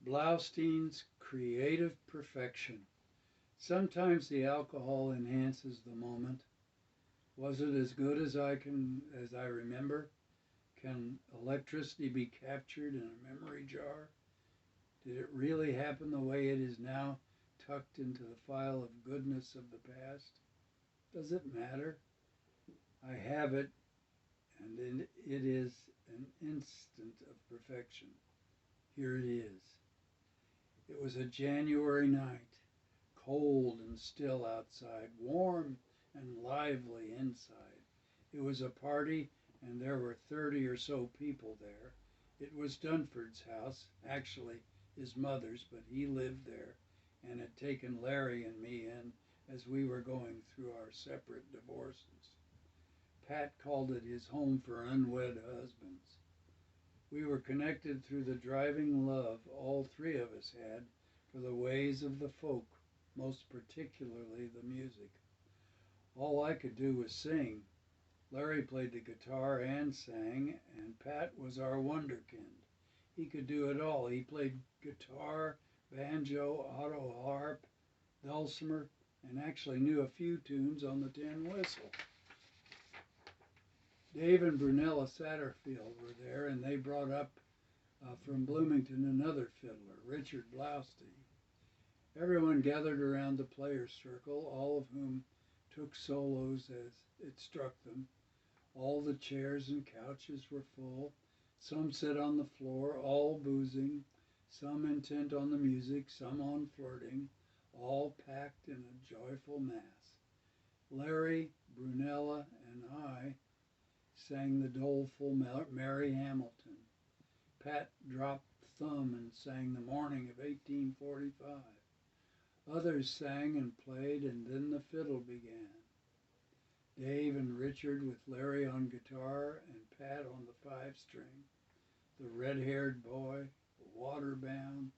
Bloustein's creative perfection. Sometimes the alcohol enhances the moment. Was it as good as I remember? Can electricity be captured in a memory jar? Did it really happen the way it is now, tucked into the file of goodness of the past? Does it matter? I have it, and it is an instant of perfection. Here it is. It was a January night, cold and still outside, warm and lively inside. It was a party, and there were 30 or so people there. It was Dunford's house, actually his mother's, but he lived there and had taken Larry and me in as we were going through our separate divorces. Pat called it his home for unwed husbands. We were connected through the driving love all three of us had for the ways of the folk, most particularly the music. All I could do was sing. Larry played the guitar and sang, and Pat was our wonderkind. He could do it all. He played guitar, banjo, auto harp, dulcimer, and actually knew a few tunes on the tin whistle. Dave and Brunella Satterfield were there, and they brought up from Bloomington another fiddler, Richard Bloustein. Everyone gathered around the players' circle, all of whom took solos as it struck them. All the chairs and couches were full. Some sat on the floor, all boozing, some intent on the music, some on flirting, all packed in a joyful mass. Larry, Brunella, and I sang the doleful Mary Hamilton. Pat dropped thumb and sang the morning of 1845. Others sang and played, and then the fiddle began. Dave and Richard with Larry on guitar and Pat on the five-string. The red-haired boy, the water-bound,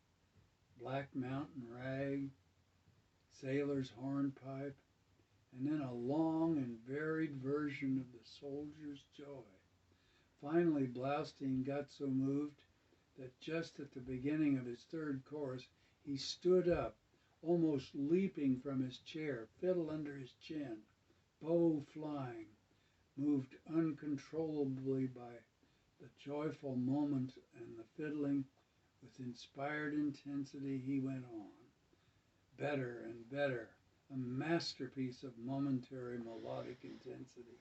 Black Mountain rag, sailor's hornpipe, and then a long and varied version of the soldier's joy. Finally, Bloustein got so moved that just at the beginning of his third chorus, he stood up, almost leaping from his chair, fiddle under his chin, bow flying, moved uncontrollably by the joyful moment and the fiddling. With inspired intensity, he went on. Better and better, a masterpiece of momentary melodic intensity.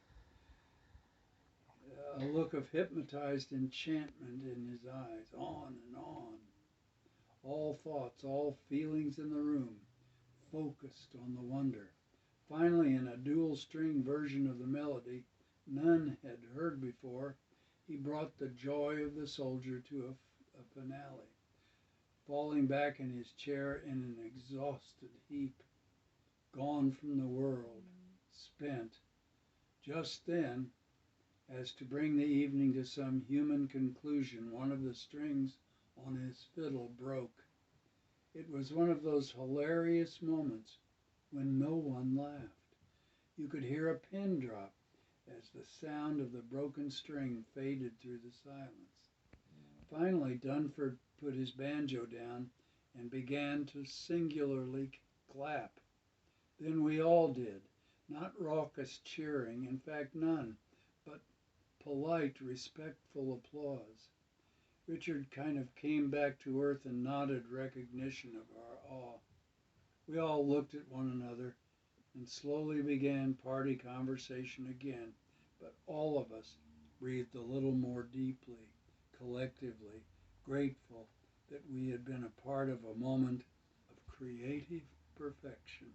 A look of hypnotized enchantment in his eyes, on and on. All thoughts, all feelings in the room focused on the wonder. Finally, in a dual-string version of the melody none had heard before, he brought the joy of the soldier to a finale, falling back in his chair in an exhausted heap, gone from the world, spent. Just then, as to bring the evening to some human conclusion, one of the strings on his fiddle broke. It was one of those hilarious moments when no one laughed. You could hear a pin drop as the sound of the broken string faded through the silence. Finally, Dunford put his banjo down and began to singularly clap. Then we all did, not raucous cheering, in fact none, but polite, respectful applause. Richard kind of came back to earth and nodded recognition of our awe. We all looked at one another and slowly began party conversation again, but all of us breathed a little more deeply, collectively, grateful that we had been a part of a moment of creative perfection.